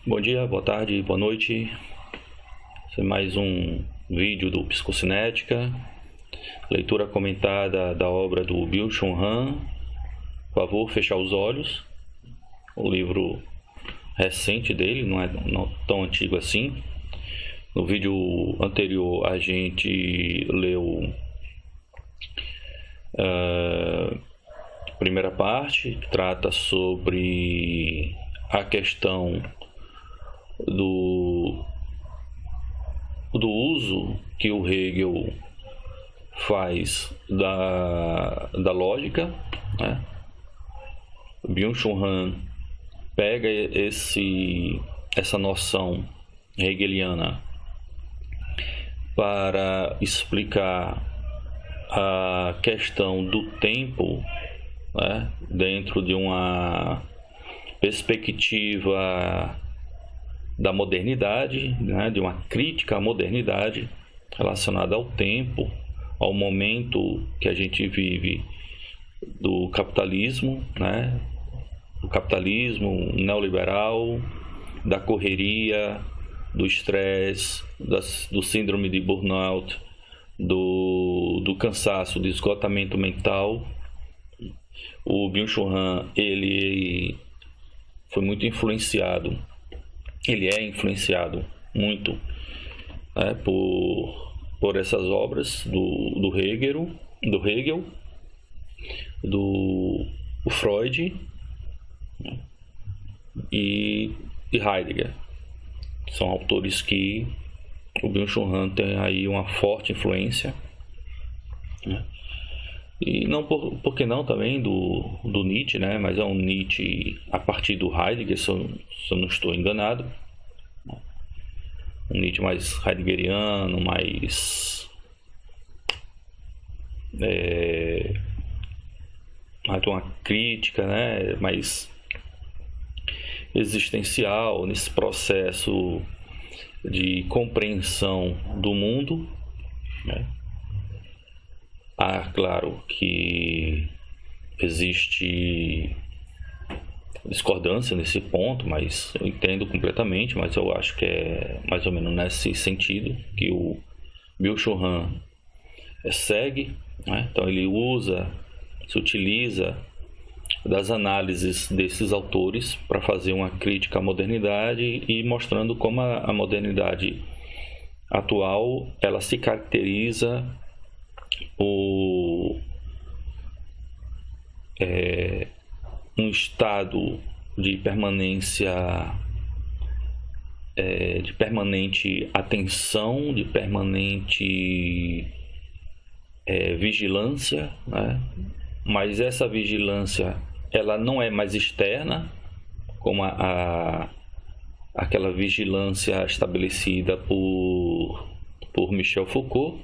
Bom dia, boa tarde, boa noite. Esse é mais um vídeo do Psicocinética, leitura comentada da obra do Byung-Chul Han. Por favor, fechar os olhos. O livro recente dele, não é tão antigo assim. No vídeo anterior a gente leu a primeira parte, que trata sobre a questão do uso que o Hegel faz da lógica, né? Byung-Chul Han pega essa noção hegeliana para explicar a questão do tempo, né, dentro de uma perspectiva da modernidade, né, de uma crítica à modernidade relacionada ao tempo, ao momento que a gente vive do capitalismo, né, do capitalismo neoliberal, da correria, do estresse, do síndrome de burnout, do cansaço, do esgotamento mental. O Byung-Chul Han, ele foi muito influenciado, ele é influenciado muito, né, por essas obras do Hegel, do Freud, né, e Heidegger. São autores que o Byung-Chul Han tem aí uma forte influência, né? E não por que não também do Nietzsche, né? Mas é um Nietzsche a partir do Heidegger, se eu não estou enganado. Um Nietzsche mais heideggeriano, mais uma crítica, né? Mais existencial nesse processo de compreensão do mundo, né? Claro que existe discordância nesse ponto, mas eu entendo completamente, mas eu acho que é mais ou menos nesse sentido que o Byung-Chul Han segue, né? Então ele se utiliza das análises desses autores para fazer uma crítica à modernidade e mostrando como a modernidade atual ela se caracteriza por um estado de permanência, de permanente atenção, de permanente vigilância, né? Mas essa vigilância ela não é mais externa, como aquela vigilância estabelecida por Michel Foucault,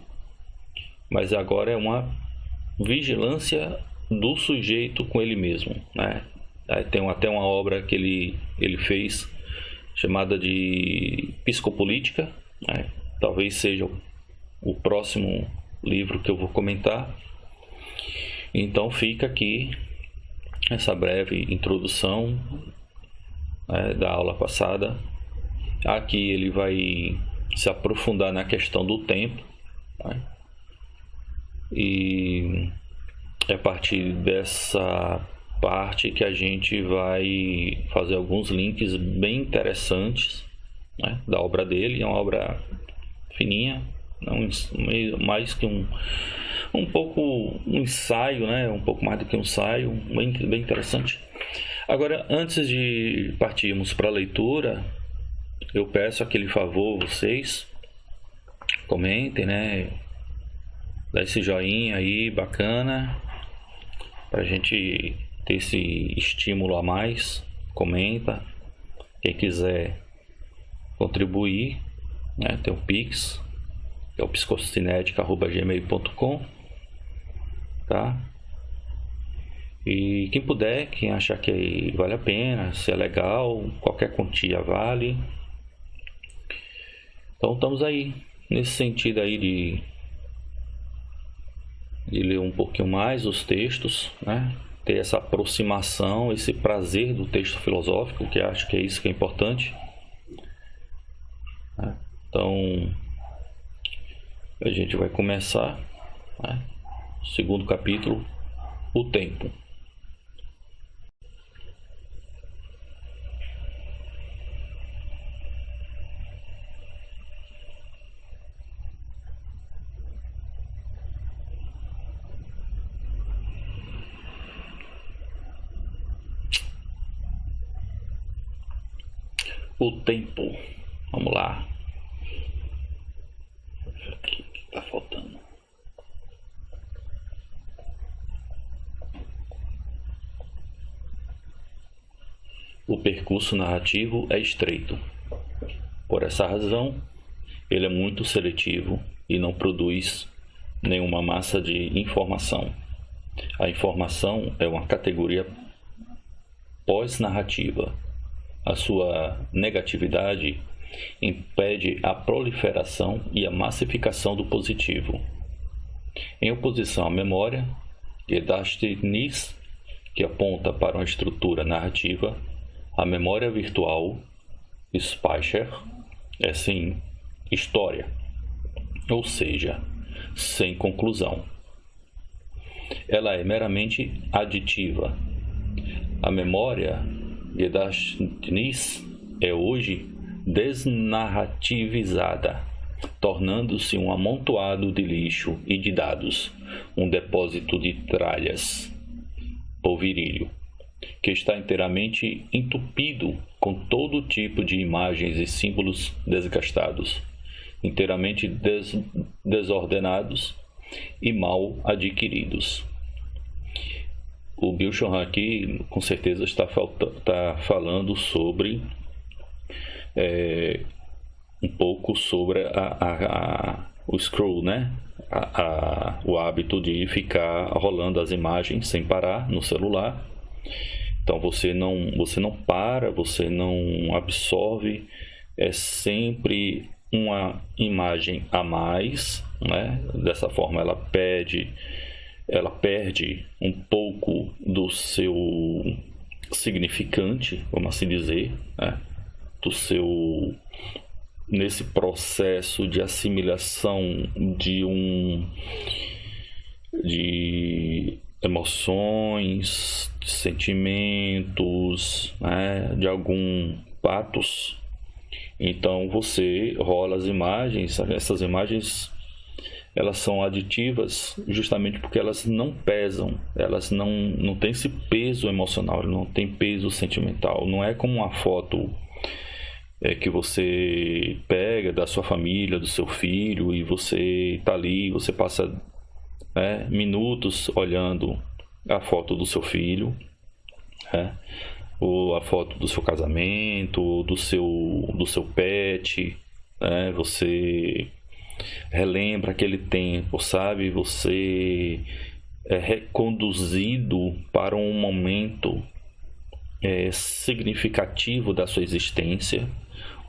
mas agora é uma vigilância do sujeito com ele mesmo, né? Tem até uma obra que ele fez chamada de Psicopolítica, né? Talvez seja o próximo livro que eu vou comentar. Então fica aqui essa breve introdução, né, da aula passada. Aqui ele vai se aprofundar na questão do tempo, né? E é a partir dessa parte que a gente vai fazer alguns links bem interessantes, né, da obra dele. É uma obra fininha, não, mais que um pouco um ensaio, né? Um pouco mais do que um ensaio, bem interessante. Agora, antes de partirmos para a leitura, eu peço aquele favor, vocês comentem, né? Dá esse joinha aí, bacana, para a gente ter esse estímulo a mais. Comenta. Quem quiser contribuir, né? Tem o Pix, que é o psicocinética@gmail.com, tá? E quem puder, quem achar que vale a pena, se é legal, qualquer quantia vale. Então estamos aí nesse sentido aí de ler um pouquinho mais os textos, né? Ter essa aproximação, esse prazer do texto filosófico, que acho que é isso que é importante. Então, a gente vai começar, né? Segundo capítulo, o tempo. O tempo. Vamos lá. O que está faltando? O percurso narrativo é estreito. Por essa razão, ele é muito seletivo e não produz nenhuma massa de informação. A informação é uma categoria pós-narrativa. A sua negatividade impede a proliferação e a massificação do positivo. Em oposição à memória, Gedächtnis, que aponta para uma estrutura narrativa, a memória virtual, Speicher, é sim história, ou seja, sem conclusão. Ela é meramente aditiva. A memória Gedächtnis é hoje desnarrativizada, tornando-se um amontoado de lixo e de dados, um depósito de tralhas, polvilho, que está inteiramente entupido com todo tipo de imagens e símbolos desgastados, inteiramente desordenados e mal adquiridos. O Byung Chul Han aqui, com certeza, está falando sobre um pouco sobre o scroll, né? O hábito de ficar rolando as imagens sem parar no celular. Então você não para, você não absorve, é sempre uma imagem a mais, né? Dessa forma ela perde um pouco do seu significante, vamos assim dizer, né? Nesse processo de assimilação de emoções, de sentimentos, né? De algum patos. Então você rola as imagens, essas imagens elas são aditivas justamente porque elas não pesam, elas não têm esse peso emocional, não tem peso sentimental. Não é como uma foto que você pega da sua família, do seu filho, e você está ali, você passa minutos olhando a foto do seu filho, ou a foto do seu casamento, do seu pet, você relembra aquele tempo, sabe? Você é reconduzido para um momento significativo da sua existência,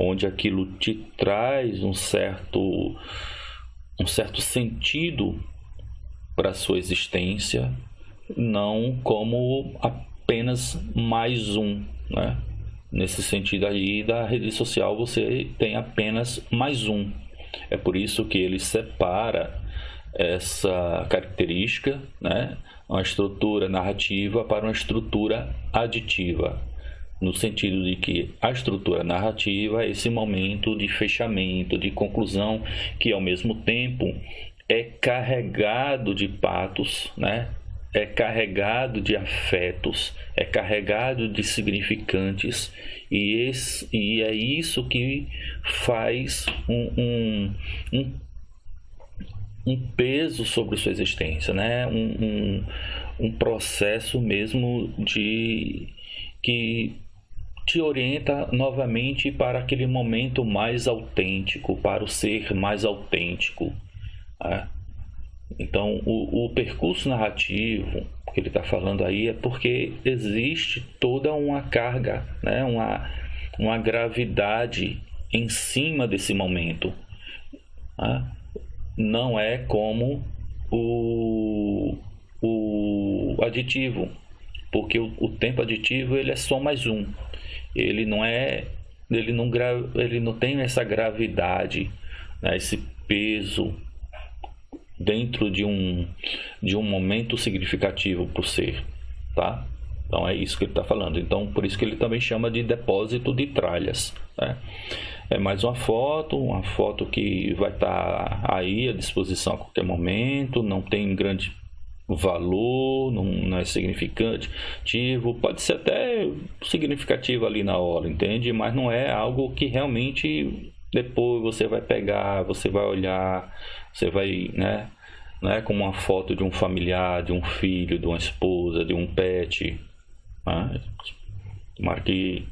onde aquilo te traz um certo sentido para a sua existência, não como apenas mais um, né? Nesse sentido aí da rede social, você tem apenas mais um. É por isso que ele separa essa característica, né? Uma estrutura narrativa para uma estrutura aditiva, no sentido de que a estrutura narrativa é esse momento de fechamento, de conclusão, que ao mesmo tempo é carregado de patos, né? É carregado de afetos, é carregado de significantes, e é isso que faz um peso sobre sua existência, né? Um processo mesmo que te orienta novamente para aquele momento mais autêntico, para o ser mais autêntico, né? Então, o percurso narrativo que ele está falando aí é porque existe toda uma carga, né? uma gravidade em cima desse momento, né? Não é como o aditivo, porque o tempo aditivo ele é só mais um, ele não é ele não tem essa gravidade, né, esse peso dentro de um momento significativo para o ser, tá? Então é isso que ele está falando. Então por isso que ele também chama de depósito de tralhas, né? É mais uma foto que vai estar aí à disposição a qualquer momento, não tem grande valor, não é significativo, pode ser até significativo ali na hora, entende? Mas não é algo que realmente depois você vai pegar, você vai olhar, você vai, né? Não é como uma foto de um familiar, de um filho, de uma esposa, de um pet, né? Tomara que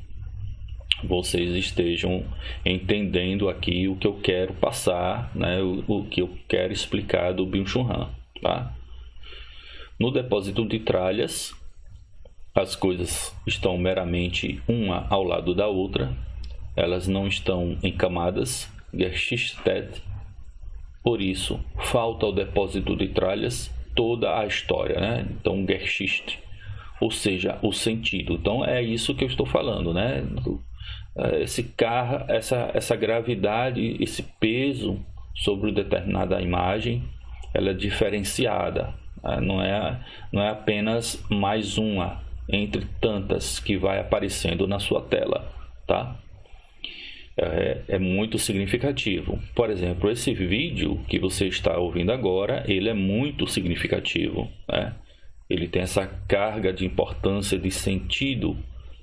vocês estejam entendendo aqui o que eu quero passar, né? O que eu quero explicar do Byung-Chul Han, tá? No depósito de tralhas, as coisas estão meramente uma ao lado da outra, elas não estão em camadas, geschichtet. Por isso, falta ao depósito de tralhas toda a história, né? Então, Geschichte, ou seja, o sentido. Então, é isso que eu estou falando, né? Essa gravidade, esse peso sobre determinada imagem, ela é diferenciada. Não é apenas mais uma entre tantas que vai aparecendo na sua tela, tá? É muito significativo. Por exemplo, esse vídeo que você está ouvindo agora, ele é muito significativo, né? Ele tem essa carga de importância, de sentido.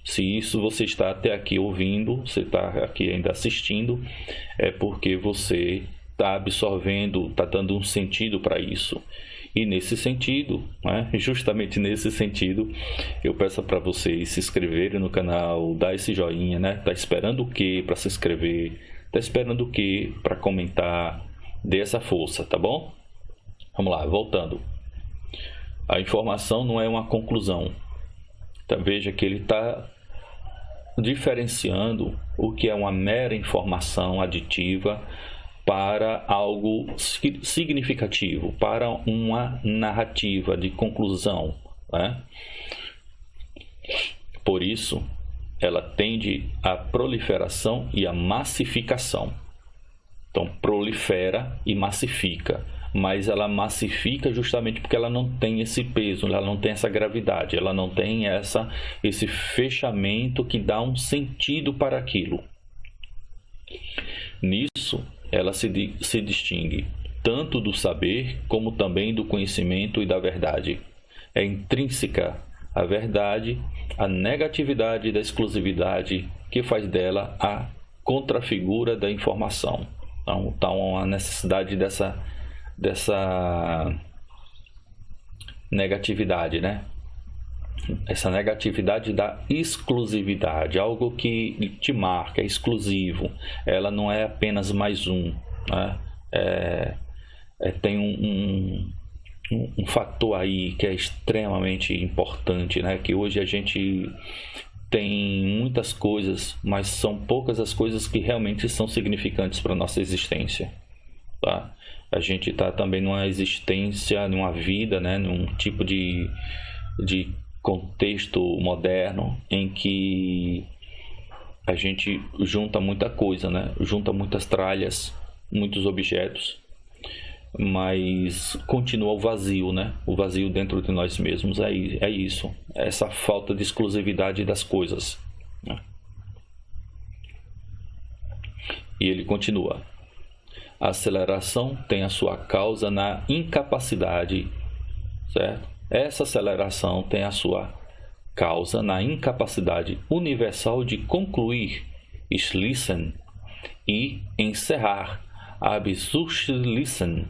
Se isso você está até aqui ouvindo, você está aqui ainda assistindo, é porque você está absorvendo, está dando um sentido para isso. E nesse sentido, né, justamente nesse sentido, eu peço para vocês se inscreverem no canal, dar esse joinha, né? Tá esperando o que para se inscrever? Tá esperando o que para comentar? Dê essa força, tá bom? Vamos lá, voltando. A informação não é uma conclusão. Então, veja que ele está diferenciando o que é uma mera informação aditiva para algo significativo, para uma narrativa de conclusão, né? Por isso, ela tende à proliferação e à massificação. Então, prolifera e massifica, mas ela massifica justamente porque ela não tem esse peso, ela não tem essa gravidade, ela não tem esse fechamento que dá um sentido para aquilo. Nisso, ela se distingue tanto do saber como também do conhecimento e da verdade. É intrínseca à verdade a negatividade da exclusividade que faz dela a contrafigura da informação. Então a necessidade dessa negatividade, né? Essa negatividade da exclusividade, algo que te marca, é exclusivo. Ela não é apenas mais um, né? Tem um fator aí que é extremamente importante, né? Que hoje a gente tem muitas coisas, mas são poucas as coisas que realmente são significantes para a nossa existência, tá? A gente está também numa existência, numa vida, né? Num tipo de contexto moderno em que a gente junta muita coisa, né? Junta muitas tralhas, muitos objetos, mas continua o vazio, né? O vazio dentro de nós mesmos, é isso, essa falta de exclusividade das coisas, né? E ele continua: a aceleração tem a sua causa na incapacidade, certo? Essa aceleração tem a sua causa na incapacidade universal de concluir, schließen, e encerrar, abschließen.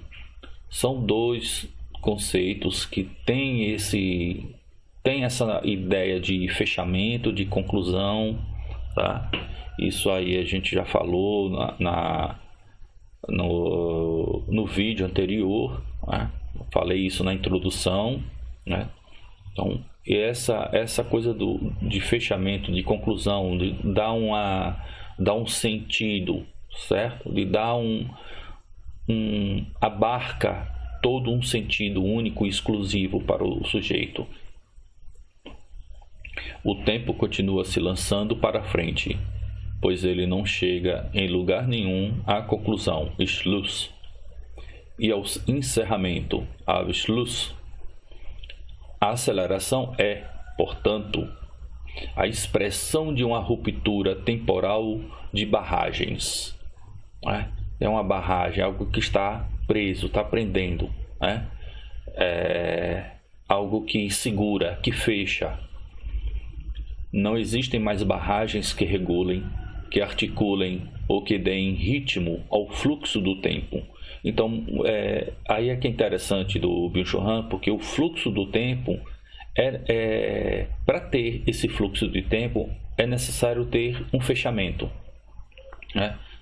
São dois conceitos que têm essa ideia de fechamento, de conclusão, tá? Isso aí a gente já falou no vídeo anterior, né? Falei isso na introdução, né? Então, essa coisa de fechamento, de conclusão, de dar um sentido, certo? De dar abarca todo um sentido único e exclusivo para o sujeito. O tempo continua se lançando para frente. pois ele não chega em lugar nenhum à conclusão, Schluss, e ao encerramento, Abschluss. A aceleração é, portanto, a expressão de uma ruptura temporal de barragens. É uma barragem, algo que está preso, está prendendo. É algo que segura, que fecha. Não existem mais barragens que regulem, que articulem ou que deem ritmo ao fluxo do tempo. Então, aí é que é interessante do Byung-Chul Han, porque o fluxo do tempo, para ter esse fluxo de tempo, é necessário ter um fechamento.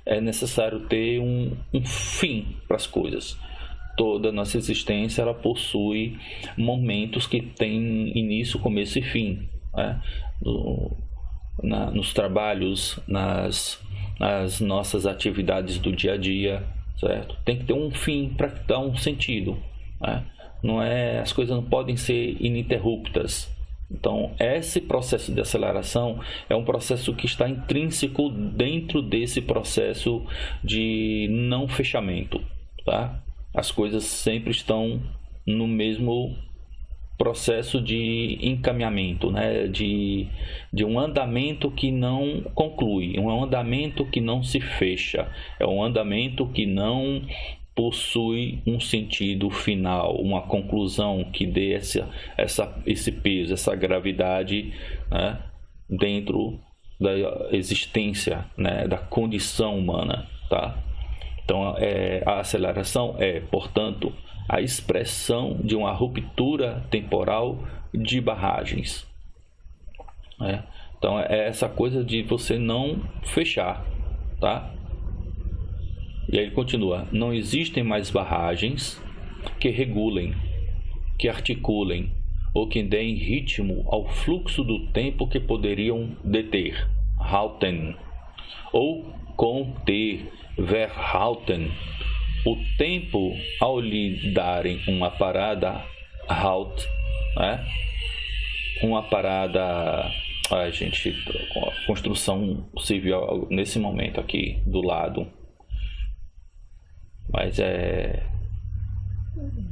É necessário ter um fim para as coisas. Toda a nossa existência ela possui momentos que têm início, começo e fim. Nos trabalhos, nas nossas atividades do dia a dia, certo? Tem que ter um fim para dar um sentido. As coisas não podem ser ininterruptas. Então, esse processo de aceleração é um processo que está intrínseco dentro desse processo de não fechamento, tá? As coisas sempre estão no mesmo processo de encaminhamento, né? de um andamento que não conclui, um andamento que não se fecha, é um andamento que não possui um sentido final, uma conclusão que dê esse peso, essa gravidade, né, dentro da existência, né, da condição humana, tá? Então, a aceleração é, portanto, a expressão de uma ruptura temporal de barragens. Então, é essa coisa de você não fechar, tá? E aí ele continua: não existem mais barragens que regulem, que articulem ou que deem ritmo ao fluxo do tempo que poderiam deter, halten, ou conter, verhalten. O tempo, ao lhe darem uma parada, halt, né? Uma parada, gente, construção civil nesse momento aqui do lado. Mas é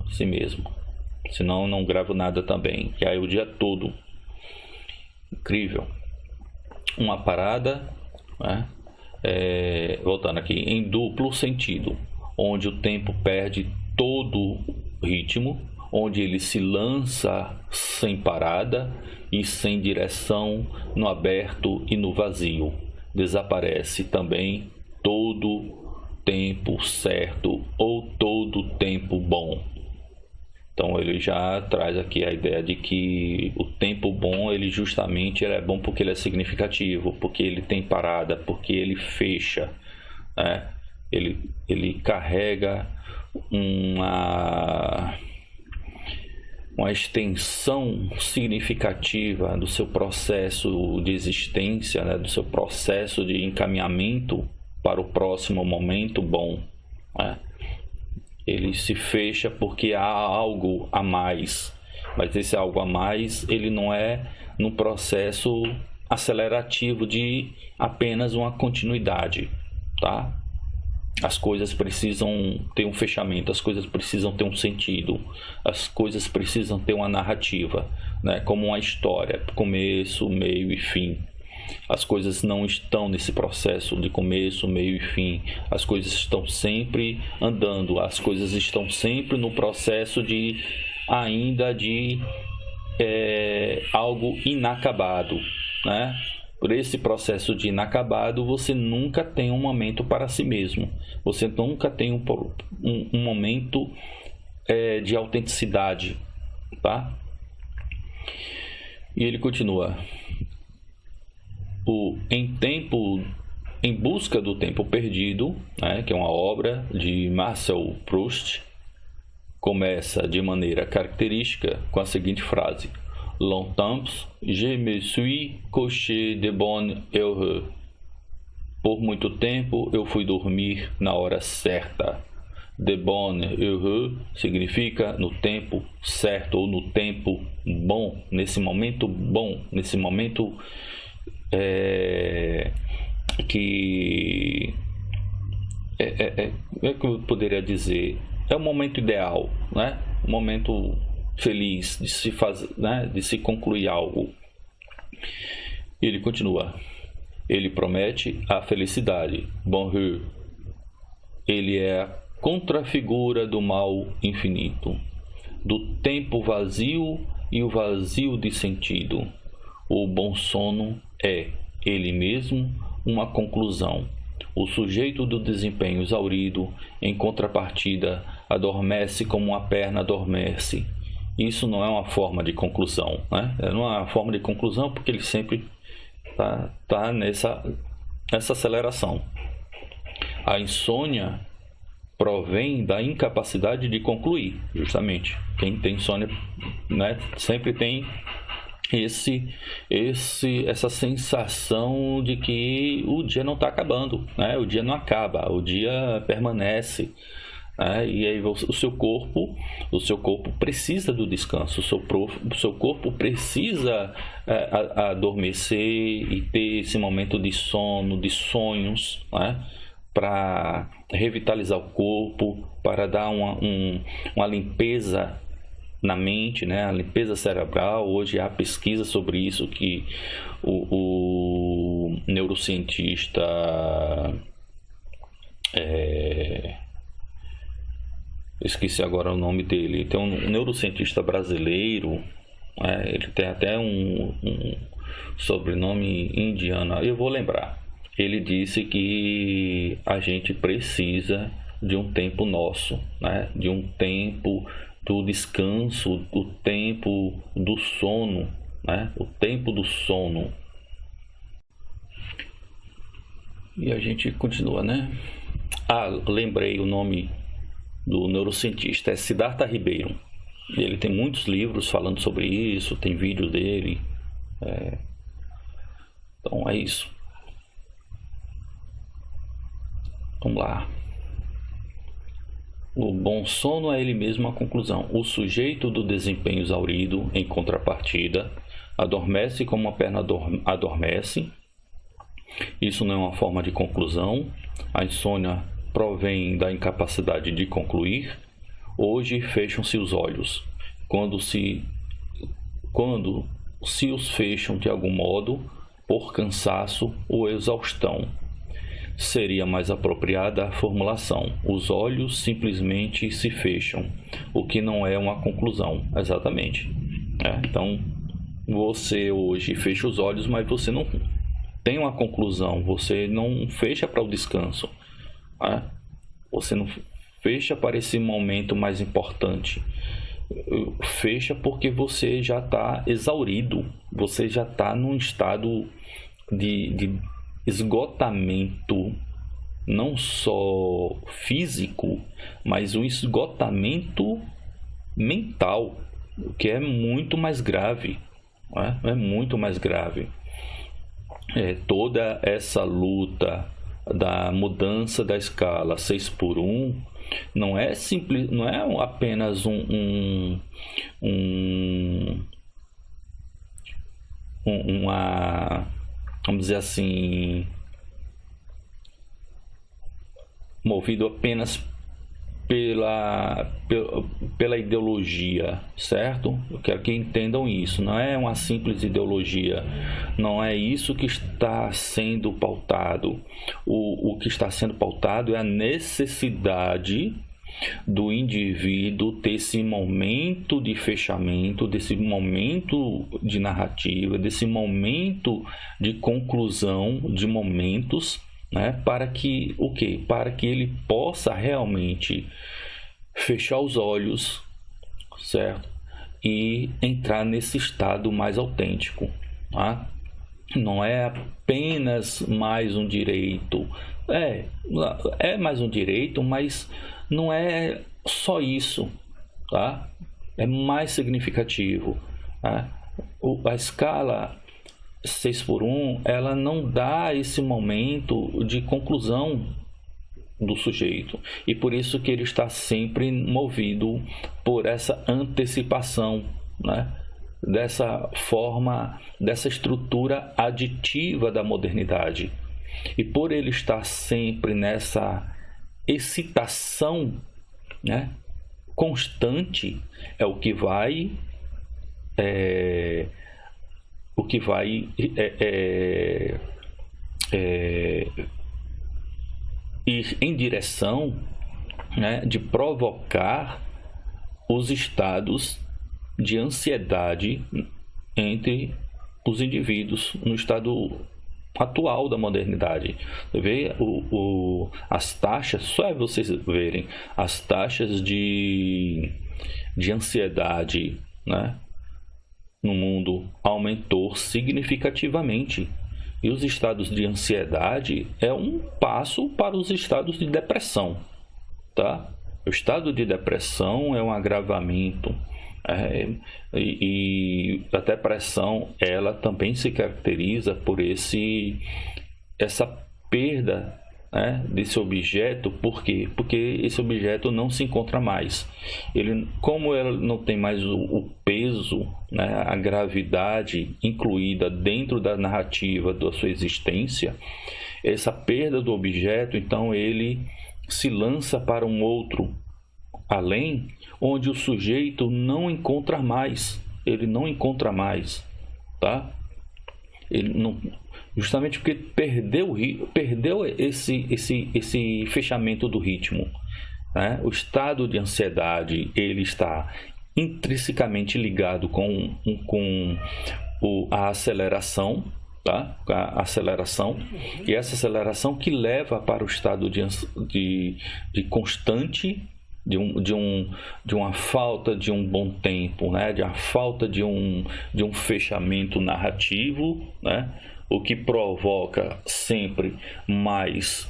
assim mesmo. Senão eu não gravo nada também. E aí o dia todo. Incrível. Uma parada, né? Voltando aqui, em duplo sentido. Onde o tempo perde todo ritmo. Onde ele se lança sem parada e sem direção no aberto e no vazio. Desaparece também todo tempo certo ou todo tempo bom. Então ele já traz aqui a ideia de que o tempo bom, ele justamente é bom porque ele é significativo, porque ele tem parada, porque ele fecha, né? Ele carrega uma extensão significativa do seu processo de existência, né? Do seu processo de encaminhamento para o próximo momento bom, né? Ele se fecha porque há algo a mais, mas esse algo a mais ele não é no processo acelerativo de apenas uma continuidade, tá? As coisas precisam ter um fechamento, as coisas precisam ter um sentido, as coisas precisam ter uma narrativa, né? Como uma história, começo, meio e fim. As coisas não estão nesse processo de começo, meio e fim. As coisas estão sempre andando. As coisas estão sempre no processo de algo inacabado, né? Por esse processo de inacabado, você nunca tem um momento para si mesmo. Você nunca tem um momento de autenticidade, tá? E ele continua: Em Busca do Tempo Perdido, né, que é uma obra de Marcel Proust, começa de maneira característica com a seguinte frase: Longtemps je me suis couché de bonne heure. Por muito tempo eu fui dormir na hora certa. De bonne heure significa no tempo certo ou no tempo bom, nesse momento bom, nesse momento que é que eu poderia dizer, é o momento ideal, né? O momento feliz de se fazer, né? De se concluir algo. Ele continua. Ele promete a felicidade. Bonheur. Ele é a contrafigura do mal infinito, do tempo vazio e o vazio de sentido. O bom sono é, ele mesmo, uma conclusão. O sujeito do desempenho exaurido, em contrapartida, adormece como uma perna adormece. Isso não é uma forma de conclusão, né? Não é uma forma de conclusão porque ele sempre tá nessa aceleração. A insônia provém da incapacidade de justamente. Quem tem insônia, né, sempre tem essa sensação de que o dia não está acabando, né? O dia não acaba, o dia permanece, né? E aí o seu corpo precisa do descanso, o seu corpo precisa adormecer e ter esse momento de sono, de sonhos, né? Para revitalizar o corpo, para dar uma limpeza na mente, né? A limpeza cerebral. Hoje há pesquisa sobre isso que o neurocientista esqueci agora o nome dele. Tem um neurocientista brasileiro, ele tem até um sobrenome indiano, eu vou lembrar. Ele disse que a gente precisa de um tempo nosso, né? De um tempo do descanso, o tempo do sono, né? O tempo do sono. E a gente continua, né? Lembrei o nome do neurocientista, é Siddhartha Ribeiro. Ele tem muitos livros falando sobre isso, tem vídeo dele. Então é isso. Vamos lá. O bom sono é ele mesmo a conclusão. O sujeito do desempenho exaurido, em contrapartida, adormece como uma perna adormece. Isso não é uma forma de conclusão. A insônia provém da incapacidade de concluir. Hoje fecham-se os olhos. Quando se os fecham de algum modo, por cansaço ou exaustão. Seria mais apropriada a formulação: os olhos simplesmente se fecham, o que não é uma conclusão. Exatamente. Então, você hoje fecha os olhos, mas você não tem uma conclusão, você não fecha para o descanso. Você não fecha para esse momento mais importante. Fecha porque você já está exaurido, você já está num estado de esgotamento, não só físico, mas um esgotamento mental, o que é muito mais grave, é muito mais grave. Toda essa luta da mudança da escala 6x1 não é simples, não é apenas uma, vamos dizer assim, movido apenas pela ideologia, certo? Eu quero que entendam isso. Não é uma simples ideologia, não é isso que está sendo pautado. O que está sendo pautado é a necessidade do indivíduo ter esse momento de fechamento, desse momento de narrativa, desse momento de conclusão de momentos, né? Para que o quê? Para que ele possa realmente fechar os olhos, certo? E entrar nesse estado mais autêntico, tá? Não é apenas mais um direito, é mais um direito, mas não é só isso, tá? É mais significativo, tá? A escala 6x1, ela não dá esse momento de conclusão do sujeito, e por isso que ele está sempre movido por essa antecipação, né? Dessa forma, dessa estrutura aditiva da modernidade. E por ele estar sempre nessa excitação, né, constante, é o que vai ir em direção, né, de provocar os estados de ansiedade entre os indivíduos no estado atual da modernidade. Você vê as taxas, só é vocês verem as taxas de ansiedade, né, no mundo aumentou significativamente. E os estados de ansiedade é um passo para os estados de depressão, tá? O estado de depressão é um agravamento, e a depressão ela também se caracteriza por essa perda, né, desse objeto. Por quê? Porque esse objeto não se encontra mais. Como ele não tem mais o peso, né, a gravidade incluída dentro da narrativa da sua existência, essa perda do objeto, então ele se lança para um outro além, onde o sujeito não encontra mais. Ele não encontra mais, tá? Ele não, justamente porque perdeu esse fechamento do ritmo, né? O estado de ansiedade ele está intrinsecamente ligado com a aceleração, tá? A aceleração, e essa aceleração que leva para o estado de constante de uma falta de um bom tempo, né? De uma falta de um fechamento narrativo, né? O que provoca sempre mais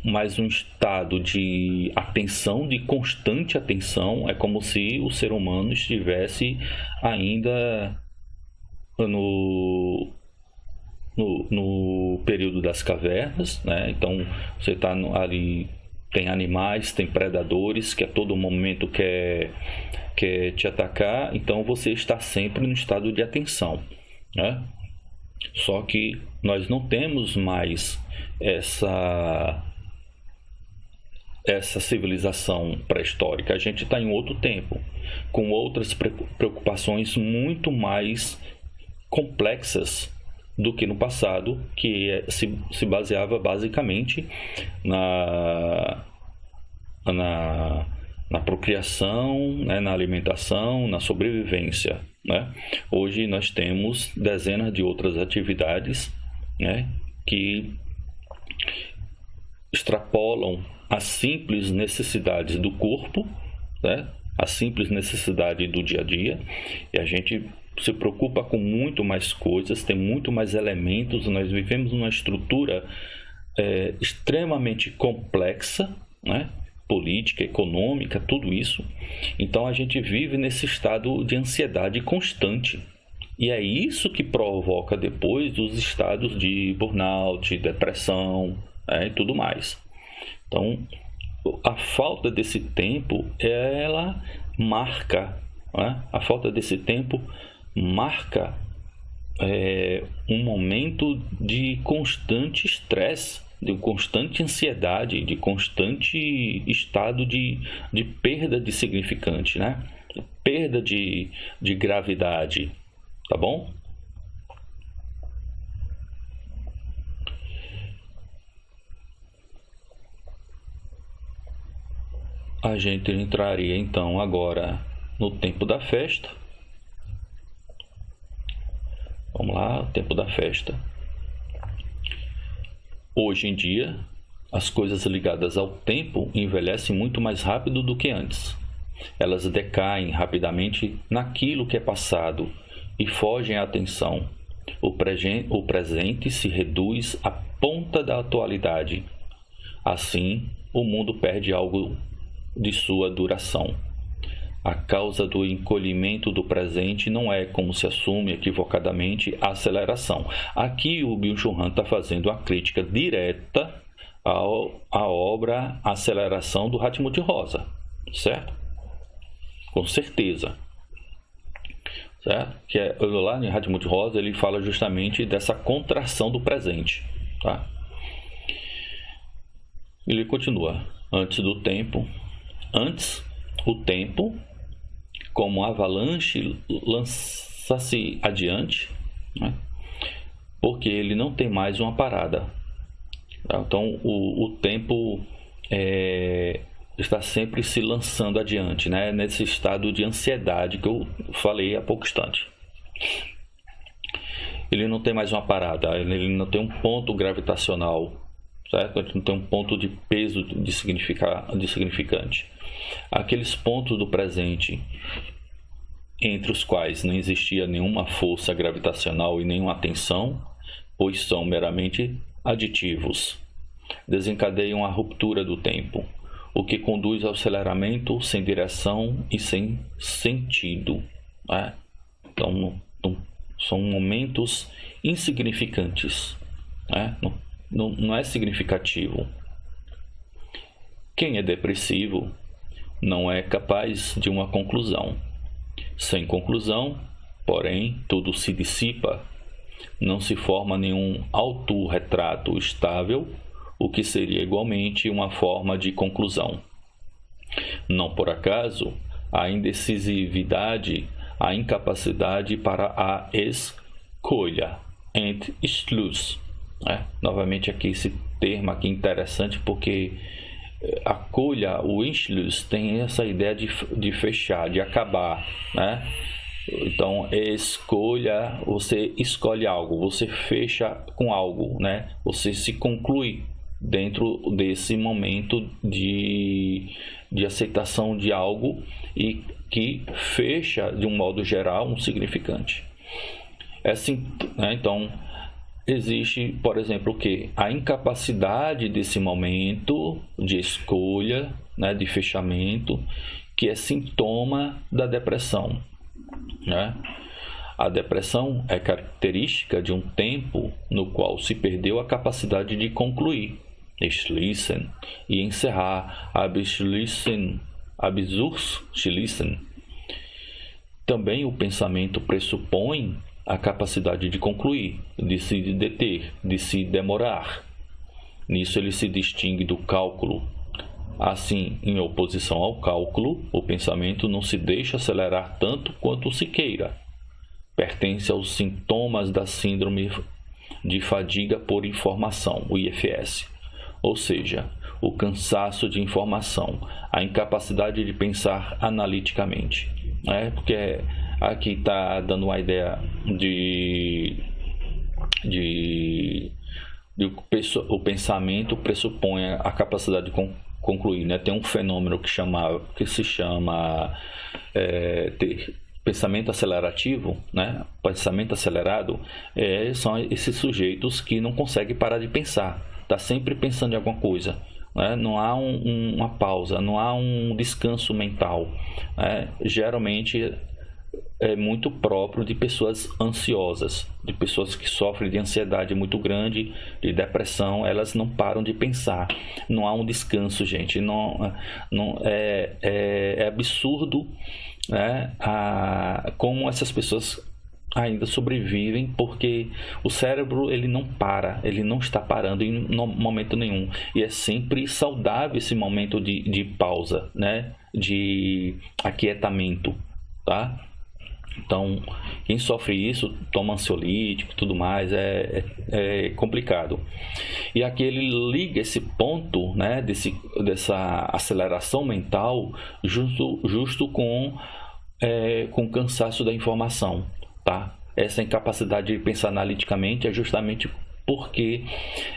mais um estado de atenção, de constante atenção. É como se o ser humano estivesse ainda no período das cavernas, né? Então você está ali, tem animais, tem predadores que a todo momento quer te atacar, então você está sempre no estado de atenção, né? Só que nós não temos mais essa civilização pré-histórica. A gente está em outro tempo, com outras preocupações muito mais complexas do que no passado, que se baseava basicamente na procriação, né, na alimentação, na sobrevivência, né? Hoje nós temos dezenas de outras atividades, né, que extrapolam as simples necessidades do corpo, né, a simples necessidade do dia a dia, e a gente se preocupa com muito mais coisas, tem muito mais elementos. Nós vivemos uma estrutura extremamente complexa, né? Política, econômica, tudo isso. Então a gente vive nesse estado de ansiedade constante. E é isso que provoca depois os estados de burnout, depressão, e tudo mais. Então a falta desse tempo, ela marca, né? A falta desse tempo marca um momento de constante estresse, de constante ansiedade, de constante estado de perda de significante, né? Perda de gravidade, tá bom? A gente entraria então agora no tempo da festa. Vamos lá, o tempo da festa. Hoje em dia, as coisas ligadas ao tempo envelhecem muito mais rápido do que antes. Elas decaem rapidamente naquilo que é passado e fogem à atenção. O presente se reduz à ponta da atualidade. Assim, o mundo perde algo de sua duração. A causa do encolhimento do presente não é, como se assume equivocadamente, a aceleração. Aqui o Byung-Chul Han está fazendo uma crítica direta à obra Aceleração do Hatmuside Rosa, certo? Com certeza. certo? Que é lá em Hartmut Rosa, ele fala justamente dessa contração do presente, tá? Ele continua: antes, o tempo, como avalanche, lança-se adiante, né? Porque ele não tem mais uma parada. Então, o tempo está sempre se lançando adiante, né? Nesse estado de ansiedade que eu falei há pouco instante. Ele não tem mais uma parada, ele não tem um ponto gravitacional, certo? Ele não tem um ponto de peso de significante. Aqueles pontos do presente entre os quais não existia nenhuma força gravitacional e nenhuma tensão, pois são meramente aditivos, desencadeiam a ruptura do tempo, o que conduz ao aceleramento sem direção e sem sentido, né? Então, são momentos insignificantes, né? Não é significativo. Quem é depressivo não é capaz de uma conclusão. Sem conclusão, porém, tudo se dissipa. Não se forma nenhum autorretrato estável, o que seria igualmente uma forma de conclusão. Não por acaso, a indecisividade, a incapacidade para a escolha, Entschluss. Novamente aqui esse termo aqui interessante, porque a colha, o Entschluss, tem essa ideia de fechar, de acabar, né? Então, escolha, você escolhe algo, você fecha com algo, né? Você se conclui dentro desse momento de aceitação de algo e que fecha, de um modo geral, um significante. É assim, né? Então, existe, por exemplo, o que? A incapacidade desse momento de escolha, né? De fechamento, que é sintoma da depressão, né? A depressão é característica de um tempo no qual se perdeu a capacidade de concluir, schließen, e encerrar, abschließen. Também o pensamento pressupõe a capacidade de concluir, de se deter, de se demorar. Nisso ele se distingue do cálculo. Assim, em oposição ao cálculo, o pensamento não se deixa acelerar tanto quanto se queira. Pertence aos sintomas da síndrome de fadiga por informação, o IFS, ou seja, o cansaço de informação, a incapacidade de pensar analiticamente. Porque aqui está dando uma ideia o pensamento pressupõe a capacidade de concluir, né? Tem um fenômeno que se chama pensamento acelerativo, né? Pensamento acelerado são esses sujeitos que não conseguem parar de pensar, está sempre pensando em alguma coisa, né? Não há uma pausa, não há um descanso mental, né? Geralmente é muito próprio de pessoas ansiosas, de pessoas que sofrem de ansiedade muito grande, de depressão. Elas não param de pensar, não há um descanso, gente. Não é absurdo, né? Como essas pessoas ainda sobrevivem, porque o cérebro ele não para, ele não está parando em momento nenhum, e é sempre saudável esse momento de pausa, né? De aquietamento, tá? Então, quem sofre isso, toma ansiolítico e tudo mais, é complicado. E aqui ele liga esse ponto, né, dessa aceleração mental justo com o cansaço da informação, tá? Essa incapacidade de pensar analiticamente é justamente porque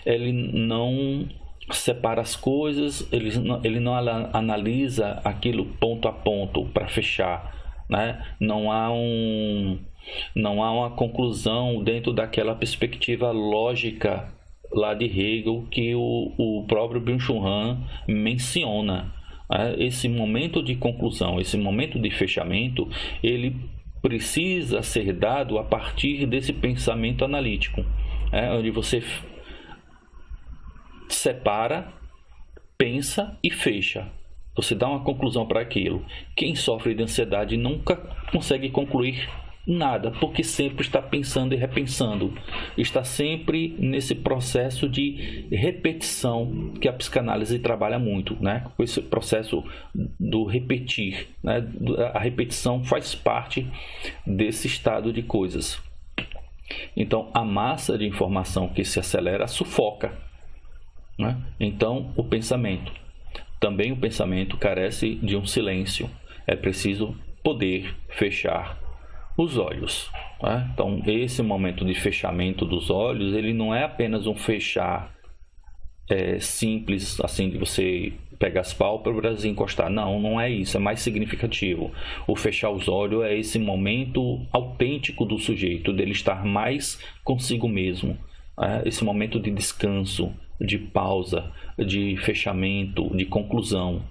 ele não separa as coisas, ele não analisa aquilo ponto a ponto para fechar, né? Não há uma conclusão dentro daquela perspectiva lógica lá de Hegel que o próprio Byung-Chul Han menciona, né? Esse momento de conclusão, esse momento de fechamento, ele precisa ser dado a partir desse pensamento analítico, onde você separa, pensa e fecha. Você dá uma conclusão para aquilo. Quem sofre de ansiedade nunca consegue concluir Nada, porque sempre está pensando e repensando. Está sempre nesse processo de repetição que a psicanálise trabalha muito, né? Esse processo do repetir, né? A repetição faz parte desse estado de coisas. Então, a massa de informação que se acelera sufoca, né? Então, o pensamento carece de um silêncio. É preciso poder fechar os olhos, né? Então, esse momento de fechamento dos olhos, ele não é apenas um fechar simples, assim, de você pegar as pálpebras e encostar. Não é isso, é mais significativo. O fechar os olhos é esse momento autêntico do sujeito, dele estar mais consigo mesmo, esse momento de descanso, de pausa, de fechamento, de conclusão,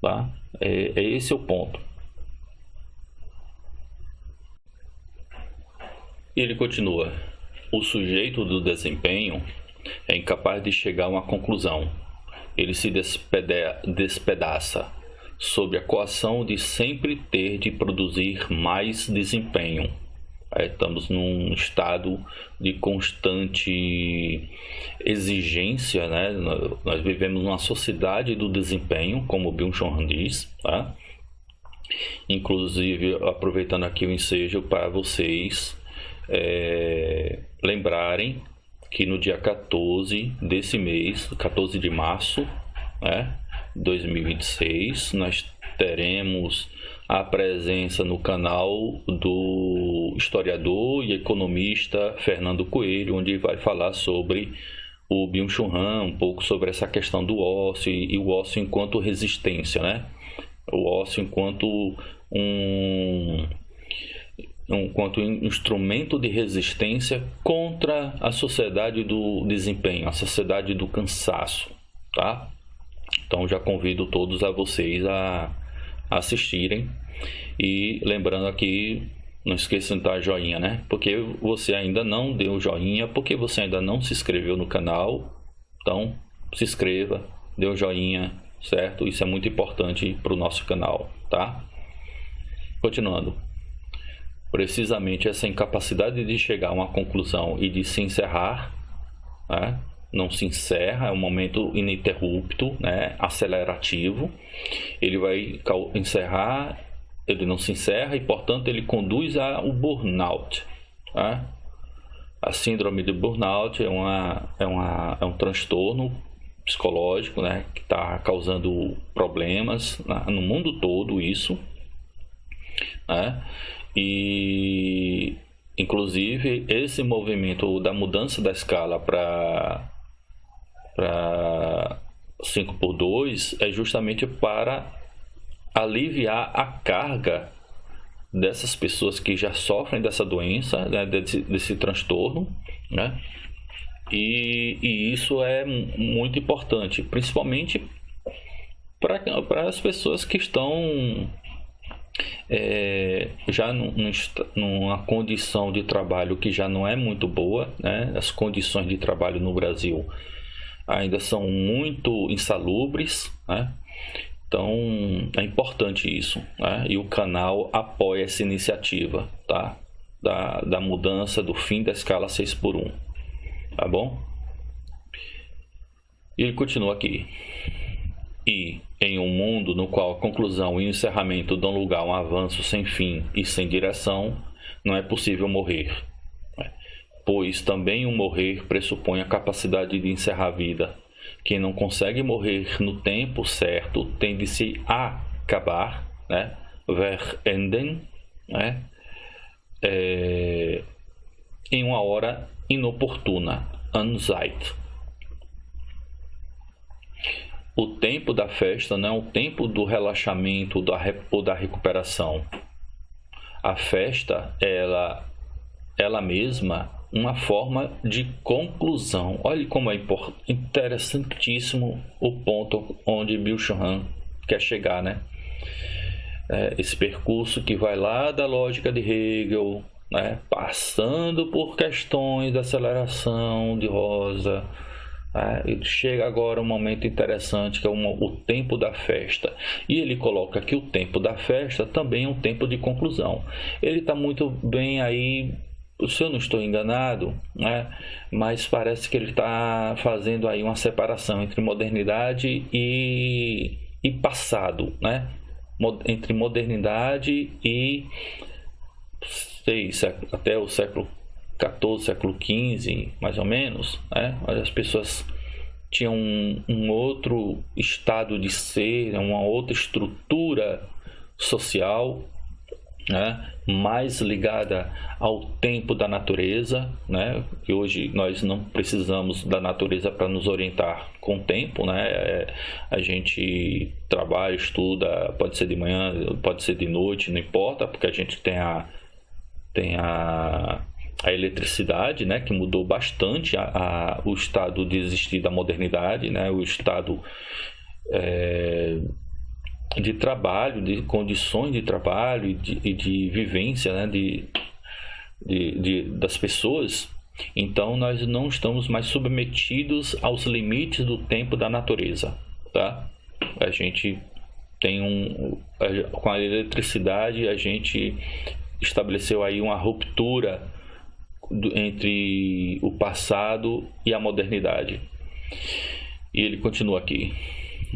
tá? Esse é o ponto. E ele continua: o sujeito do desempenho é incapaz de chegar a uma conclusão. Ele se despedaça sob a coação de sempre ter de produzir mais desempenho. Estamos num estado de constante exigência, né? Nós vivemos numa sociedade do desempenho, como Byung-Chul Han diz, tá? Inclusive, aproveitando aqui o ensejo para vocês lembrarem que no dia 14 desse mês, 14 de março, 2026, nós teremos a presença no canal do historiador e economista Fernando Coelho, onde vai falar sobre o Byung-Chul Han, um pouco sobre essa questão do ócio e o ócio enquanto resistência, né? O ócio enquanto enquanto instrumento de resistência contra a sociedade do desempenho, a sociedade do cansaço, tá? Então já convido todos a vocês a assistirem, e lembrando aqui, não esqueçam de dar joinha, né? Porque você ainda não deu joinha, porque você ainda não se inscreveu no canal, então se inscreva, dê o joinha, certo? Isso é muito importante para o nosso canal, tá? Continuando. Precisamente essa incapacidade de chegar a uma conclusão e de se encerrar, né? Não se encerra, é um momento ininterrupto, né? Acelerativo. Ele vai encerrar, ele não se encerra e, portanto, ele conduz ao burnout, né? A síndrome de burnout é um transtorno psicológico, né? Que está causando problemas no mundo todo, isso, né? E inclusive esse movimento da mudança da escala para 5x2 é justamente para aliviar a carga dessas pessoas que já sofrem dessa doença, né, desse transtorno, né? E isso é muito importante, principalmente para as pessoas que estão já numa condição de trabalho que já não é muito boa, né? As condições de trabalho no Brasil ainda são muito insalubres, né? Então é importante isso, né? E o canal apoia essa iniciativa, tá? Da mudança, do fim da escala 6x1, tá bom? E ele continua aqui: e em um mundo no qual a conclusão e o encerramento dão lugar a um avanço sem fim e sem direção, não é possível morrer, pois também o morrer pressupõe a capacidade de encerrar a vida. Quem não consegue morrer no tempo certo tem de se acabar, né? Verenden, né? Em uma hora inoportuna, Unzeit. O tempo da festa não é o tempo do relaxamento ou da recuperação. A festa, ela mesma, uma forma de conclusão. Olha como é interessantíssimo o ponto onde Byung-Chul Han quer chegar, né? Esse percurso que vai lá da lógica de Hegel, né? Passando por questões da aceleração de Rosa, Chega agora um momento interessante, que é o tempo da festa. E ele coloca que o tempo da festa também é um tempo de conclusão. Ele está muito bem aí, se eu não estou enganado, né? Mas parece que ele está fazendo aí uma separação entre modernidade e passado, né? Entre modernidade e até o século XIV, século XV, mais ou menos, né? As pessoas tinham um outro estado de ser, uma outra estrutura social, né? Mais ligada ao tempo da natureza, né? Que hoje nós não precisamos da natureza para nos orientar com o tempo, né? A gente trabalha, estuda, pode ser de manhã, pode ser de noite, não importa, porque a gente tem a eletricidade, né, que mudou bastante o estado de existir da modernidade, né, o estado de trabalho, de condições de trabalho e de vivência, né, das pessoas. Então nós não estamos mais submetidos aos limites do tempo da natureza, tá? A gente tem com a eletricidade a gente estabeleceu aí uma ruptura entre o passado e a modernidade. E ele continua aqui.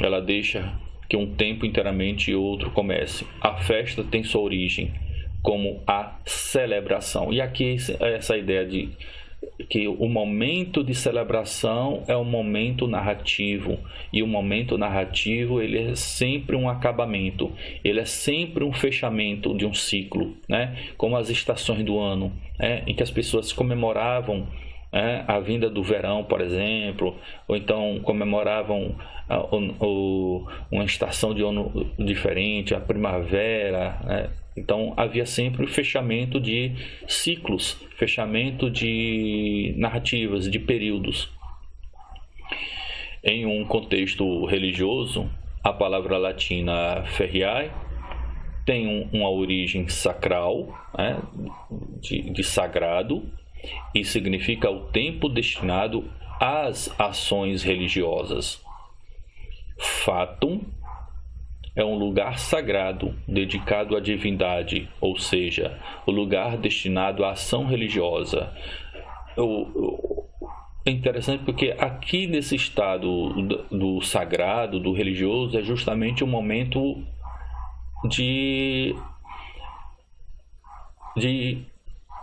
Ela deixa que um tempo inteiramente e outro comece. A festa tem sua origem como a celebração. E aqui essa ideia de que o momento de celebração é um momento narrativo, e o momento narrativo ele é sempre um acabamento, ele é sempre um fechamento de um ciclo, né? Como as estações do ano, em que as pessoas comemoravam a vinda do verão, por exemplo, ou então comemoravam uma estação de ano diferente, a primavera, né? Então havia sempre o fechamento de ciclos, fechamento de narrativas, de períodos. Em um contexto religioso, a palavra latina feriae tem uma origem sacral, né, de sagrado, e significa o tempo destinado às ações religiosas. Fatum é um lugar sagrado dedicado à divindade, ou seja, o lugar destinado à ação religiosa. É interessante porque aqui nesse estado do sagrado, do religioso, é justamente um momento de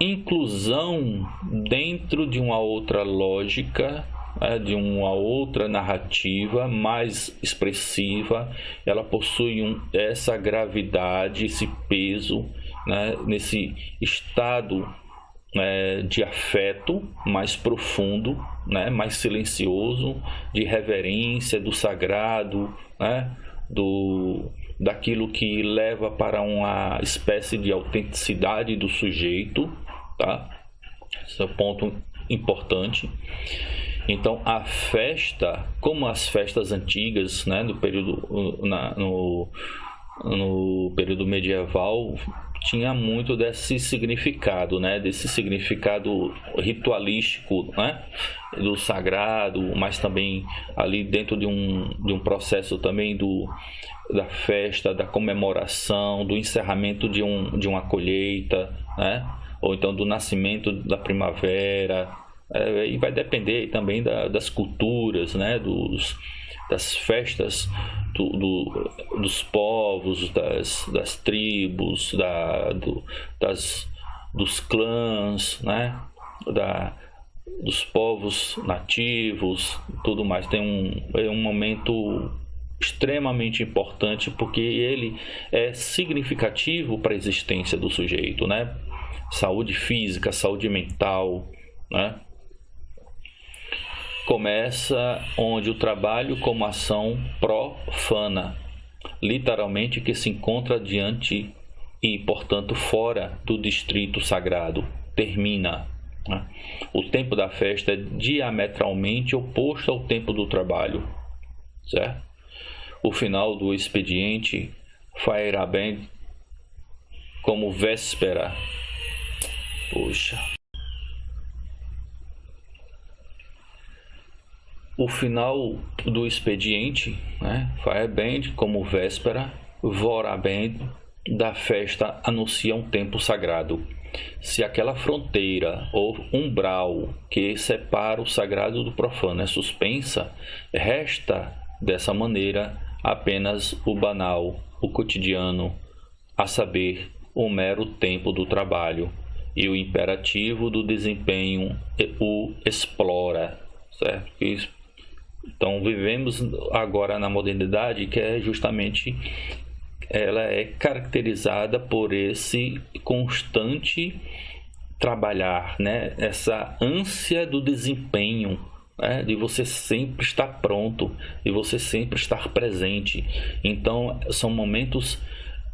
inclusão dentro de uma outra lógica, de uma outra narrativa mais expressiva. Ela possui essa gravidade, esse peso, né, nesse estado de afeto mais profundo, né, mais silencioso, de reverência do sagrado, né, daquilo que leva para uma espécie de autenticidade do sujeito, tá? Esse é um ponto importante. Então a festa, como as festas antigas, né, no período medieval, tinha muito desse significado, né, desse significado ritualístico, né, do sagrado, mas também ali dentro de um processo também da festa, da comemoração, do encerramento de uma colheita, né, ou então do nascimento da primavera. E vai depender também das culturas, né, das festas dos povos, das tribos, dos clãs, né, dos povos nativos, tudo mais. É um momento extremamente importante, porque ele é significativo para a existência do sujeito, né? Saúde física, saúde mental, né? Começa onde o trabalho como ação profana, literalmente que se encontra diante e, portanto, fora do distrito sagrado, termina, né? O tempo da festa é diametralmente oposto ao tempo do trabalho, certo? O final do expediente fairá bem como véspera. Poxa. o final do expediente, né? Fireband como véspera, Vorabend da festa anuncia um tempo sagrado. Se aquela fronteira ou umbral que separa o sagrado do profano é suspensa, resta dessa maneira apenas o banal, o cotidiano, a saber, o mero tempo do trabalho, e o imperativo do desempenho o explora, certo? Então vivemos agora na modernidade, que é justamente, ela é caracterizada por esse constante trabalhar, né? Essa ânsia do desempenho, né? De você sempre estar pronto, de você sempre estar presente. Então são momentos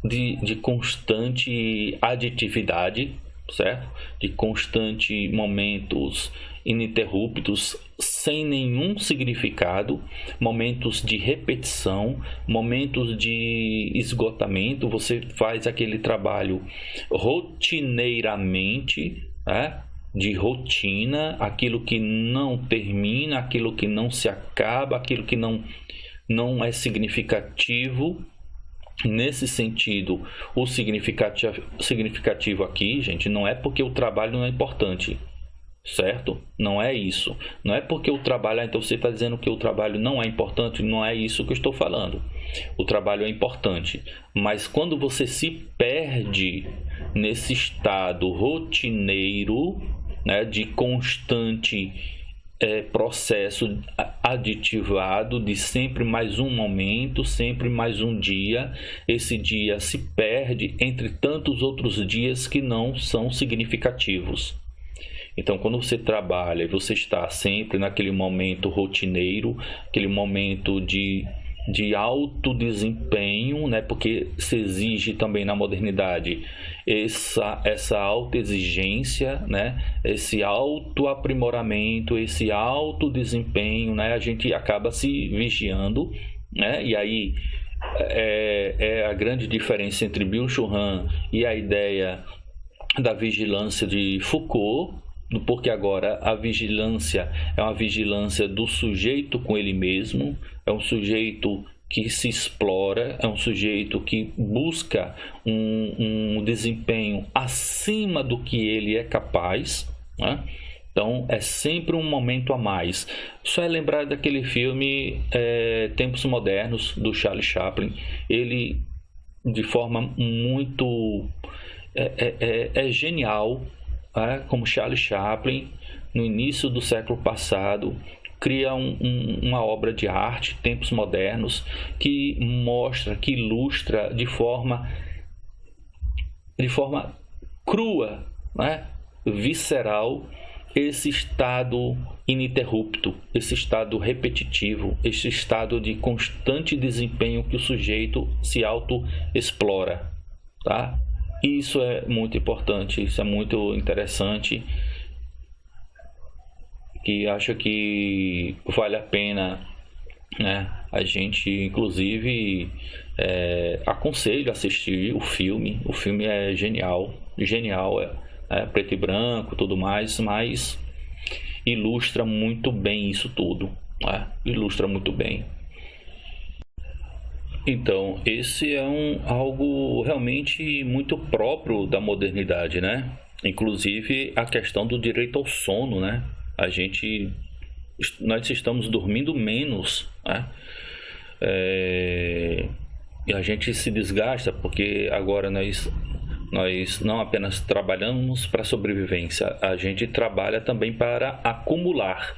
de constante aditividade, certo? De constante momentos ininterruptos, sem nenhum significado, momentos de repetição, momentos de esgotamento. Você faz aquele trabalho rotineiramente, né? De rotina, aquilo que não termina, aquilo que não se acaba, aquilo que não é significativo. Nesse sentido, o significativo aqui, gente, não é porque o trabalho não é importante, certo? Não é isso. Não é porque o trabalho, então você está dizendo que o trabalho não é importante, não é isso que eu estou falando. O trabalho é importante, mas quando você se perde nesse estado rotineiro, né, de constante processo aditivado, de sempre mais um momento, sempre mais um dia, esse dia se perde entre tantos outros dias que não são significativos. Então, quando você trabalha e você está sempre naquele momento rotineiro, aquele momento de alto desempenho, né? Porque se exige também na modernidade essa alta exigência, né? Esse alto aprimoramento, esse alto desempenho, né? A gente acaba se vigiando, né? E aí é a grande diferença entre Byung-Chul Han e a ideia da vigilância de Foucault, porque agora a vigilância é uma vigilância do sujeito com ele mesmo, é um sujeito que se explora, é um sujeito que busca um desempenho acima do que ele é capaz, né? Então é sempre um momento a mais. Só é lembrar daquele filme Tempos Modernos, do Charlie Chaplin. Ele, de forma muito genial, como Charlie Chaplin, no início do século passado, cria uma obra de arte, Tempos Modernos, que mostra, que ilustra de forma crua, né? Visceral, esse estado ininterrupto, esse estado repetitivo, esse estado de constante desempenho que o sujeito se auto-explora, tá? Isso é muito importante, isso é muito interessante, que acho que vale a pena, né? A gente, inclusive, aconselho a assistir o filme. O filme é genial, preto e branco, tudo mais, mas ilustra muito bem isso tudo, né? Ilustra muito bem. Então, esse é algo realmente muito próprio da modernidade, né? Inclusive a questão do direito ao sono, né? Nós estamos dormindo menos, né? E a gente se desgasta porque agora nós não apenas trabalhamos para sobrevivência, a gente trabalha também para acumular,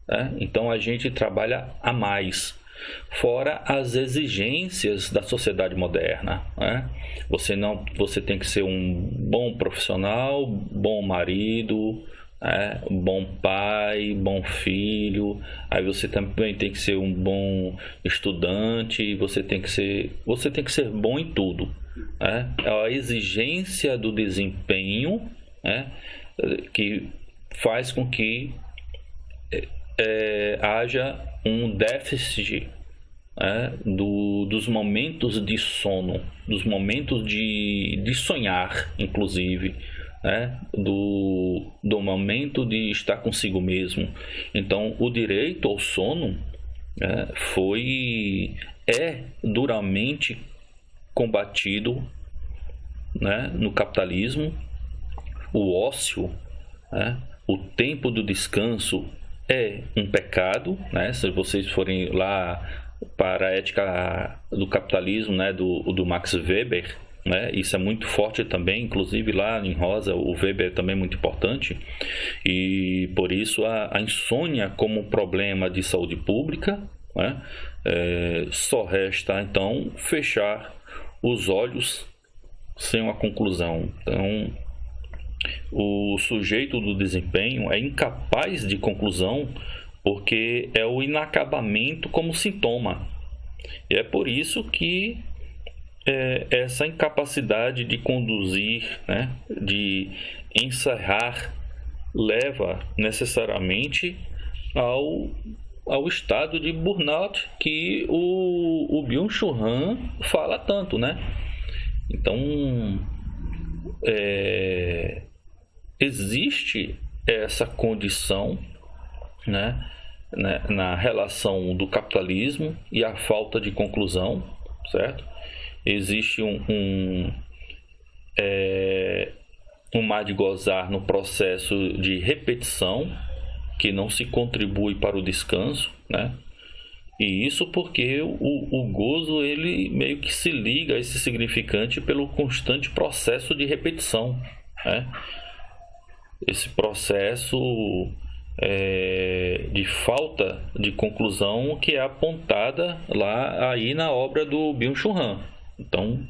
né? Então a gente trabalha a mais. Fora as exigências da sociedade moderna, né? Você tem que ser um bom profissional, bom marido, bom pai, bom filho. Aí você também tem que ser um bom estudante. Você tem que ser bom em tudo, né? É a exigência do desempenho, né, que faz com que haja um déficit, dos momentos de sono, dos momentos de sonhar, inclusive, né, do momento de estar consigo mesmo. Então, o direito ao sono é duramente combatido, né, no capitalismo. O ócio, né, o tempo do descanso é um pecado, né? Se vocês forem lá para a ética do capitalismo, né, do Max Weber, né, isso é muito forte também, inclusive lá em Rosa, o Weber é também muito importante, e por isso a insônia como problema de saúde pública, né, só resta então fechar os olhos sem uma conclusão. Então, o sujeito do desempenho é incapaz de conclusão porque é o inacabamento como sintoma. E é por isso que essa incapacidade de conduzir, né, de encerrar, leva necessariamente ao estado de burnout que o Byung-Chul Han fala tanto, né? Então, existe essa condição, né, na relação do capitalismo e a falta de conclusão, certo? Existe um mar de gozar no processo de repetição que não se contribui para o descanso, né? E isso porque o gozo ele meio que se liga a esse significante pelo constante processo de repetição, né? Esse processo de falta de conclusão que é apontada lá aí na obra do Byung-Chul Han. Então,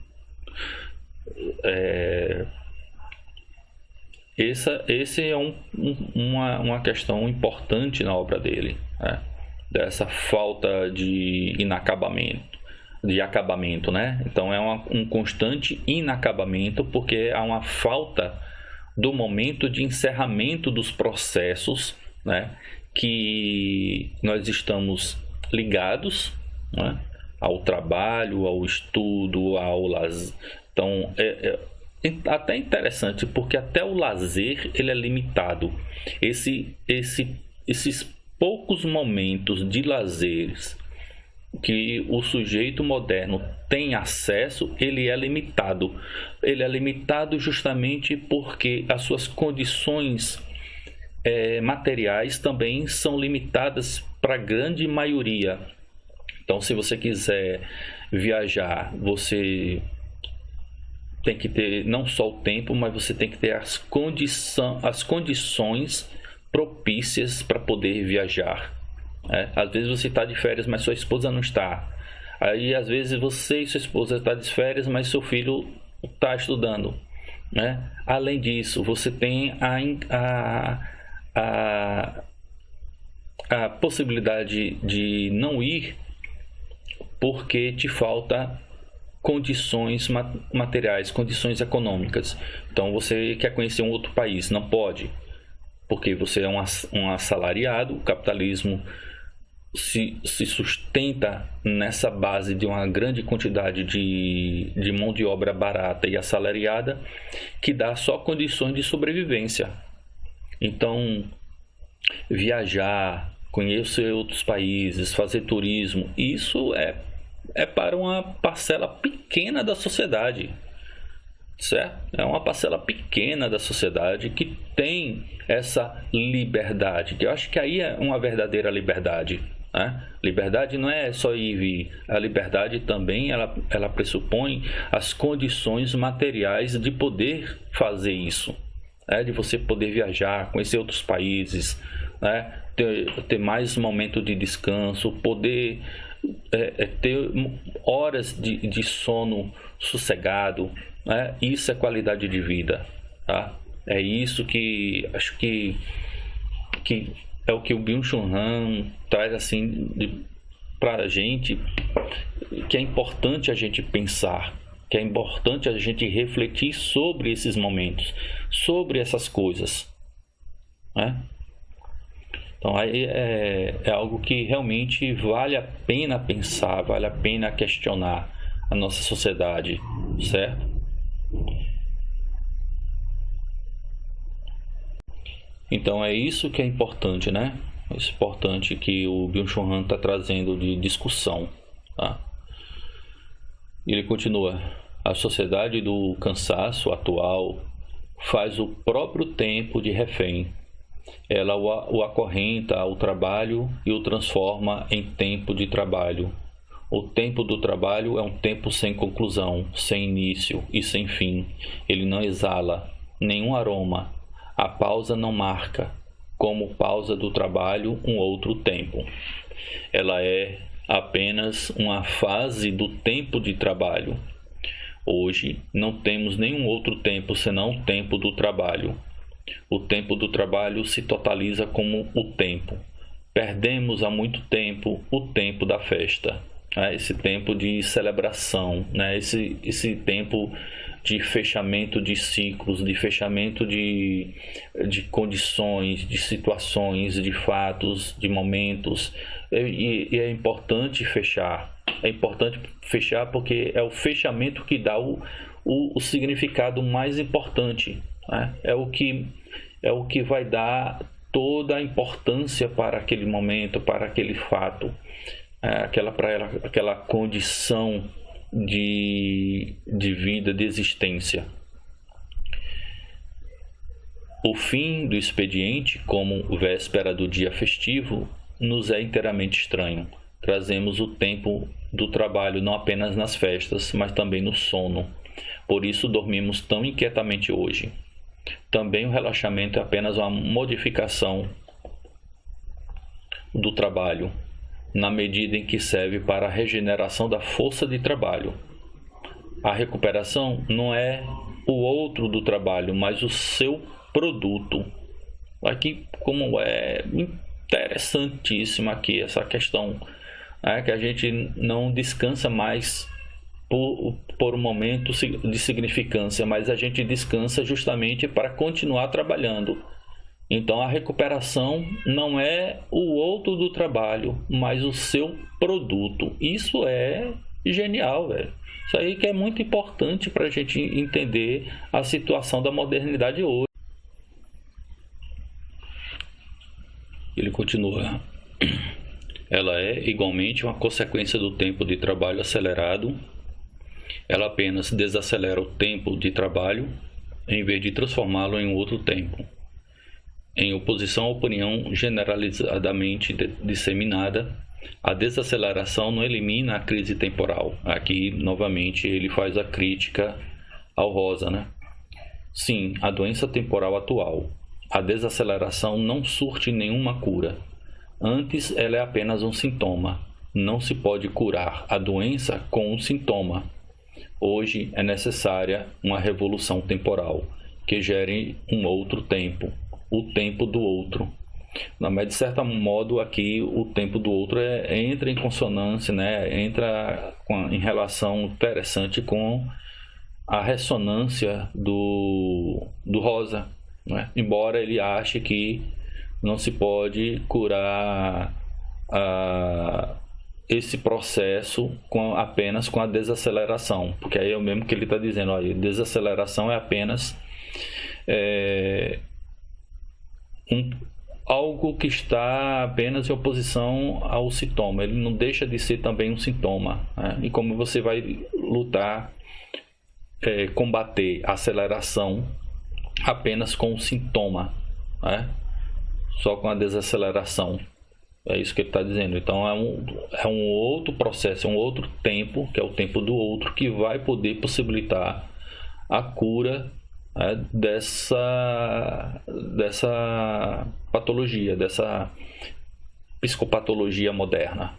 esse é uma questão importante na obra dele, né? Dessa falta de acabamento, né? Então é um constante inacabamento porque há uma falta do momento de encerramento dos processos, né, que nós estamos ligados, né, ao trabalho, ao estudo, ao lazer. Então até interessante porque até o lazer ele é limitado. Esses poucos momentos de lazeres que o sujeito moderno tem acesso, ele é limitado. Ele é limitado justamente porque as suas condições materiais também são limitadas para a grande maioria. Então, se você quiser viajar, você tem que ter não só o tempo, mas você tem que ter as condições propícias para poder viajar. Às vezes você está de férias, mas sua esposa não está. Aí às vezes você e sua esposa estão de férias, mas seu filho está estudando, né? Além disso, você tem a possibilidade de não ir porque te falta condições materiais, condições econômicas. Então você quer conhecer um outro país, não pode, porque você é um assalariado. O capitalismo se sustenta nessa base de uma grande quantidade de mão de obra barata e assalariada que dá só condições de sobrevivência. Então, viajar, conhecer outros países, fazer turismo, isso é para uma parcela pequena da sociedade, certo? É uma parcela pequena da sociedade que tem essa liberdade, que eu acho que aí é uma verdadeira liberdade, né? Liberdade não é só ir e vir. A liberdade também ela pressupõe as condições materiais de poder fazer isso, de você poder viajar, conhecer outros países, né? Ter mais momento de descanso, poder ter horas de sono sossegado, né? Isso é qualidade de vida, tá? É isso que acho que é o que o Byung-Chul Han traz assim para a gente, que é importante a gente pensar, que é importante a gente refletir sobre esses momentos, sobre essas coisas, né? Então aí é algo que realmente vale a pena pensar, vale a pena questionar a nossa sociedade, certo? Então é isso que é importante, né? É importante que o Byung-Chul Han está trazendo de discussão, tá? Ele continua: a sociedade do cansaço atual faz o próprio tempo de refém. Ela o acorrenta ao trabalho e o transforma em tempo de trabalho. O tempo do trabalho é um tempo sem conclusão, sem início e sem fim. Ele não exala nenhum aroma. A pausa não marca, como pausa do trabalho, um outro tempo. Ela é apenas uma fase do tempo de trabalho. Hoje não temos nenhum outro tempo senão o tempo do trabalho. O tempo do trabalho se totaliza como o tempo. Perdemos há muito tempo o tempo da festa, né? Esse tempo de celebração, né? Esse tempo de fechamento de ciclos, de fechamento de condições, de situações, de fatos, de momentos. E é importante fechar. É importante fechar porque é o fechamento que dá o significado mais importante, né? É o que vai dar toda a importância para aquele momento, para aquele fato, aquela condição de vida, de existência. O fim do expediente, como véspera do dia festivo, nos é inteiramente estranho. Trazemos o tempo do trabalho não apenas nas festas, mas também no sono. Por isso dormimos tão inquietamente hoje. Também o relaxamento é apenas uma modificação do trabalho, na medida em que serve para a regeneração da força de trabalho. A recuperação não é o outro do trabalho, mas o seu produto. Aqui, como é interessantíssima aqui essa questão, que a gente não descansa mais por um momento de significância, mas a gente descansa justamente para continuar trabalhando. Então a recuperação não é o outro do trabalho, mas o seu produto. Isso é genial, velho. Isso aí que é muito importante para a gente entender a situação da modernidade hoje. Ele continua: ela é igualmente uma consequência do tempo de trabalho acelerado. Ela apenas desacelera o tempo de trabalho em vez de transformá-lo em um outro tempo. Em oposição à opinião generalizadamente disseminada, a desaceleração não elimina a crise temporal. Aqui, novamente, ele faz a crítica ao Rosa, né? Sim, a doença temporal atual. A desaceleração não surte nenhuma cura. Antes, ela é apenas um sintoma. Não se pode curar a doença com um sintoma. Hoje é necessária uma revolução temporal que gere um outro tempo, o tempo do outro. Mas de certo modo aqui o tempo do outro entra em consonância, né? Entra em relação interessante com a ressonância do Rosa, né? Embora ele ache que não se pode curar esse processo apenas com a desaceleração, porque aí é o mesmo que ele está dizendo, olha, desaceleração é apenas algo que está apenas em oposição ao sintoma. Ele não deixa de ser também um sintoma, né? E como você vai lutar, combater a aceleração apenas com o sintoma, né? Só com a desaceleração. É isso que ele está dizendo. Então é um outro processo, é um outro tempo, que é o tempo do outro, que vai poder possibilitar a cura, né, dessa patologia, dessa psicopatologia moderna.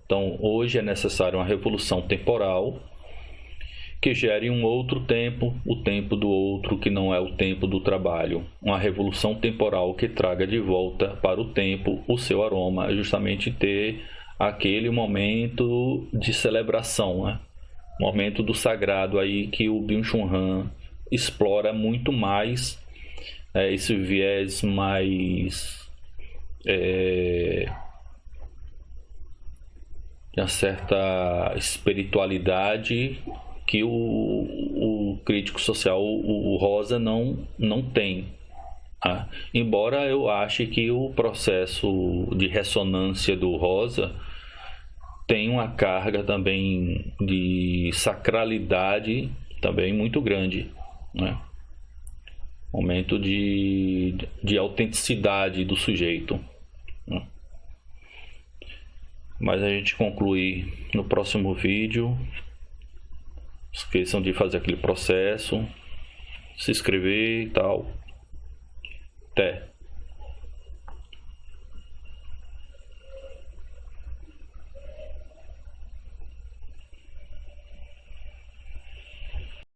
Então hoje é necessária uma revolução temporal que gere um outro tempo, o tempo do outro, que não é o tempo do trabalho. Uma revolução temporal que traga de volta para o tempo o seu aroma, justamente ter aquele momento de celebração, né? Momento do sagrado aí que o Byung-Chul Han explora muito mais, esse viés mais de uma certa espiritualidade que o crítico social, o Rosa, não tem. Embora eu ache que o processo de ressonância do Rosa tem uma carga também de sacralidade também muito grande, né? Momento de autenticidade do sujeito, né? Mas a gente conclui no próximo vídeo. Esqueçam de fazer aquele processo, se inscrever e tal. Até.